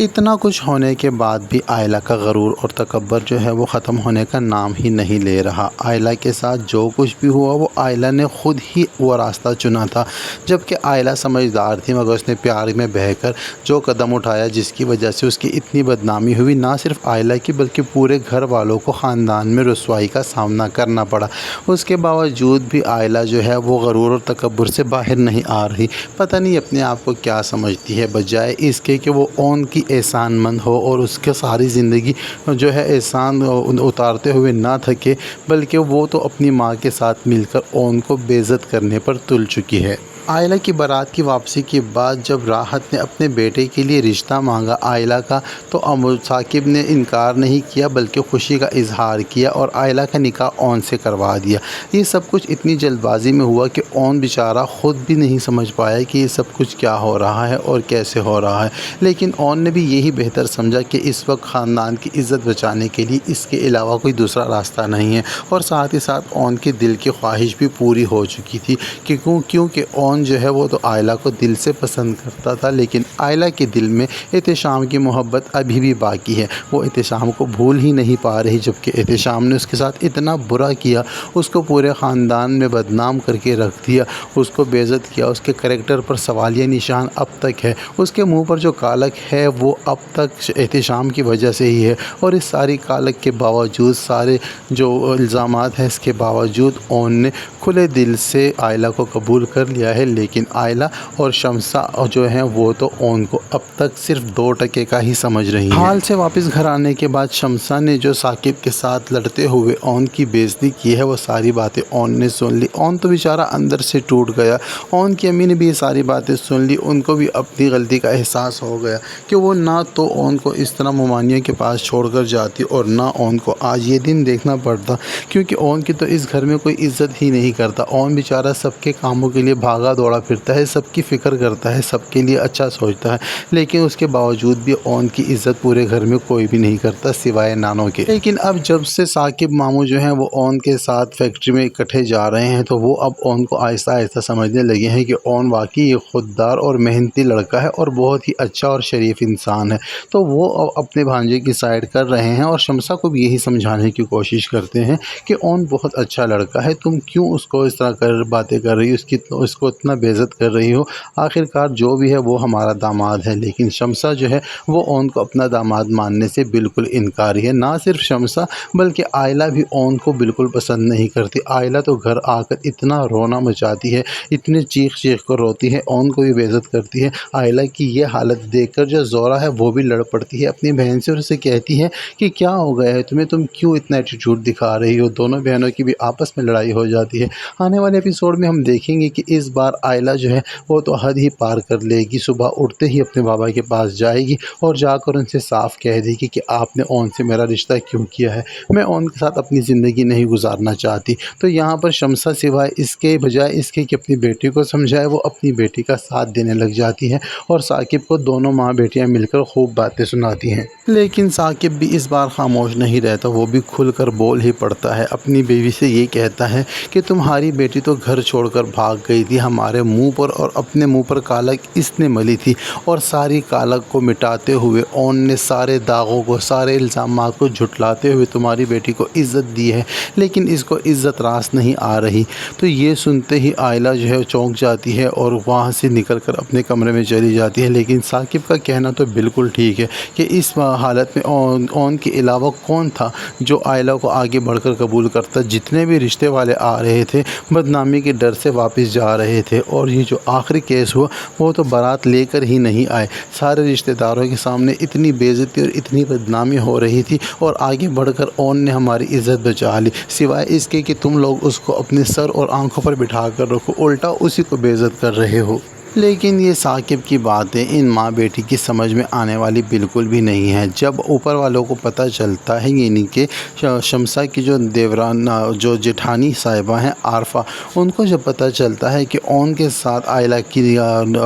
اتنا کچھ ہونے کے بعد بھی آئلہ کا غرور اور تکبر جو ہے وہ ختم ہونے کا نام ہی نہیں لے رہا۔ آئلہ کے ساتھ جو کچھ بھی ہوا وہ آئلہ نے خود ہی وہ راستہ چنا تھا، جبکہ آئلہ سمجھدار تھی، مگر اس نے پیار میں بہہ کر جو قدم اٹھایا جس کی وجہ سے اس کی اتنی بدنامی ہوئی، نہ صرف آئلہ کی بلکہ پورے گھر والوں کو خاندان میں رسوائی کا سامنا کرنا پڑا۔ اس کے باوجود بھی آئلہ جو ہے وہ غرور اور تکبر سے باہر نہیں آ رہی۔ پتہ نہیں اپنے آپ کو کیا سمجھتی ہے، بجائے اس کے کہ وہ اون کی احسان مند ہو اور اس کے ساری زندگی جو ہے احسان اتارتے ہوئے نہ تھکے، بلکہ وہ تو اپنی ماں کے ساتھ مل کر اون کو بے عزت کرنے پر تل چکی ہے۔ آئلہ کی بارات کی واپسی کے بعد جب راحت نے اپنے بیٹے کے لیے رشتہ مانگا آئلہ کا، تو ثاقب نے انکار نہیں کیا بلکہ خوشی کا اظہار کیا اور آئلہ کا نکاح اون سے کروا دیا۔ یہ سب کچھ اتنی جلد بازی میں ہوا کہ اون بیچارہ خود بھی نہیں سمجھ پایا کہ یہ سب کچھ کیا ہو رہا ہے اور کیسے ہو رہا ہے، لیکن اون نے بھی یہی بہتر سمجھا کہ اس وقت خاندان کی عزت بچانے کے لیے اس کے علاوہ کوئی دوسرا راستہ نہیں ہے، اور ساتھ ہی ساتھ اون کے دل کی خواہش بھی پوری ہو چکی تھی، کیونکہ اون جو ہے وہ تو آئلہ کو دل سے پسند کرتا تھا، لیکن آئلہ کے دل میں احتشام کی محبت ابھی بھی باقی ہے۔ وہ احتشام کو بھول ہی نہیں پا رہی، جبکہ احتشام نے اس کے ساتھ اتنا برا کیا، اس کو پورے خاندان میں بدنام کر کے رکھ دیا، اس کو بے عزت کیا، اس کے کریکٹر پر سوالیہ نشان اب تک ہے، اس کے منہ پر جو کالک ہے وہ اب تک احتشام کی وجہ سے ہی ہے، اور اس ساری کالک کے باوجود، سارے جو الزامات ہیں اس کے باوجود اون نے کھلے دل سے آئلہ کو قبول کر لیا ہے، لیکن آئلہ اور شمسہ جو ہیں وہ تو اون کو اب تک صرف 2% کا ہی سمجھ رہی ہیں۔ حال سے واپس گھر آنے کے بعد شمسہ نے جو ثاقب کے ساتھ لڑتے ہوئے اون کی بے عزتی کی ہے وہ ساری باتیں اون نے سن لی۔ اون تو بیچارہ اندر سے ٹوٹ گیا۔ اون کی امی نے بھی یہ ساری باتیں سن لی، ان کو بھی اپنی غلطی کا احساس ہو گیا کہ وہ نہ تو اون کو اس طرح ممانیہ کے پاس چھوڑ کر جاتی اور نہ اون کو آج یہ دن دیکھنا پڑتا، کیونکہ اون کی تو اس گھر میں کوئی عزت ہی نہیں کرتا۔ اون بیچارہ سب کے کاموں کے لیے بھاگا دوڑا پھرتا ہے، سب کی فکر کرتا ہے، سب کے لیے اچھا سوچتا ہے، لیکن اس کے باوجود بھی اون کی عزت پورے گھر میں کوئی بھی نہیں کرتا سوائے نانوں کے۔ لیکن اب جب سے ثاقب ماموں جو ہیں وہ اون کے ساتھ فیکٹری میں اکٹھے جا رہے ہیں تو وہ اب اون کو آہستہ آہستہ سمجھنے لگے ہیں کہ اون واقعی ایک خوددار اور محنتی لڑکا ہے اور بہت ہی اچھا اور شریف انسان ہے، تو وہ اپنے بھانجے کی سائیڈ کر رہے ہیں اور شمسہ کو بھی یہی سمجھانے کی کوشش کرتے ہیں کہ اون بہت اچھا لڑکا ہے، تم کیوں اس کو اس طرح باتیں کر رہی ہو، اس کو اتنا بے عزت کر رہی ہو، آخرکار جو بھی ہے وہ ہمارا داماد ہے۔ لیکن شمسہ جو ہے وہ اون کو اپنا داماد ماننے سے بالکل انکاری ہے۔ نہ صرف شمسہ بلکہ آئلہ بھی اون کو بالکل پسند نہیں کرتی۔ آئلہ تو گھر آ کر اتنا رونا مچاتی ہے، اتنے چیخ چیخ کر روتی ہے، اون کو بھی بے عزت کرتی ہے۔ آئلہ کی یہ حالت دیکھ کر جو زورا ہے وہ بھی لڑ پڑتی ہے اپنی بہن سے اور اسے کہتی ہے کہ کیا ہو گیا ہے تمہیں، تم کیوں اتنا ایٹیٹیوڈ دکھا رہی ہو۔ دونوں بہنوں کی بھی آپس میں لڑائی ہو جاتی ہے۔ آنے والے ایپیسوڈ میں ہم دیکھیں گے کہ اس بار آئلہ جو ہے وہ تو حد ہی پار کر لے گی، صبح اٹھتے ہی اپنے بابا کے پاس جائے گی اور جا کر ان سے صاف کہہ دے گی کہ آپ نے اون سے میرا رشتہ کیوں کیا ہے، میں اون کے ساتھ اپنی زندگی نہیں گزارنا چاہتی۔ تو یہاں پر شمسہ سوائے اس کے بجائے اس کے کہ اپنی بیٹی کو سمجھائے، وہ اپنی بیٹی کا ساتھ دینے لگ جاتی ہے اور ثاقب کو دونوں ماں بیٹیاں مل کر خوب باتیں سناتی ہیں۔ لیکن ثاقب بھی اس بار خاموش نہیں رہتا، وہ بھی کھل کر بول ہی پڑتا ہے، اپنی بیوی سے یہ کہتا ہے کہ تمہاری بیٹی تو گھر چھوڑ کر بھاگ گئی تھی، ہمارے منہ پر اور اپنے منہ پر کالک اس نے ملی تھی، اور ساری کالک کو مٹاتے ہوئے اون نے سارے داغوں کو، سارے الزامات کو جھٹلاتے ہوئے تمہاری بیٹی کو عزت دی ہے، لیکن اس کو عزت راست نہیں آ رہی۔ تو یہ سنتے ہی آئلہ جو ہے چونک جاتی ہے اور وہاں سے نکل کر اپنے کمرے میں چلی جاتی ہے، لیکن ثاقب کا کہنا تو بالکل ٹھیک ہے کہ اس حالت میں اون کے علاوہ کون تھا جو آئلہ کو آگے بڑھ کر قبول کرتا۔ جتنے بھی رشتے والے آ رہے تھے بدنامی کے ڈر سے واپس جا رہے تھے، اور یہ جو آخری کیس ہوا وہ تو بارات لے کر ہی نہیں آئے، سارے رشتہ داروں کے سامنے اتنی بے عزتی اور اتنی بدنامی ہو رہی تھی، اور آگے بڑھ کر اون نے ہماری عزت بچا لی، سوائے اس کے کہ تم لوگ اس کو اپنے سر اور آنکھوں پر بٹھا کر رکھو، الٹا اسی کو بے عزت کر رہے ہو۔ لیکن یہ ثاقب کی باتیں ان ماں بیٹی کی سمجھ میں آنے والی بالکل بھی نہیں ہے۔ جب اوپر والوں کو پتہ چلتا ہے، یعنی کہ شمسہ کی جو دیوران جو جیٹھانی صاحبہ ہیں عارفہ، ان کو جب پتہ چلتا ہے کہ اون کے ساتھ آئلہ کی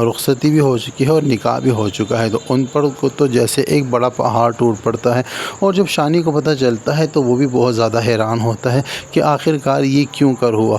رخصتی بھی ہو چکی ہے اور نکاح بھی ہو چکا ہے، تو ان پر کو تو جیسے ایک بڑا پہاڑ ٹوٹ پڑتا ہے، اور جب شانی کو پتہ چلتا ہے تو وہ بھی بہت زیادہ حیران ہوتا ہے کہ آخرکار یہ کیوں کر ہوا۔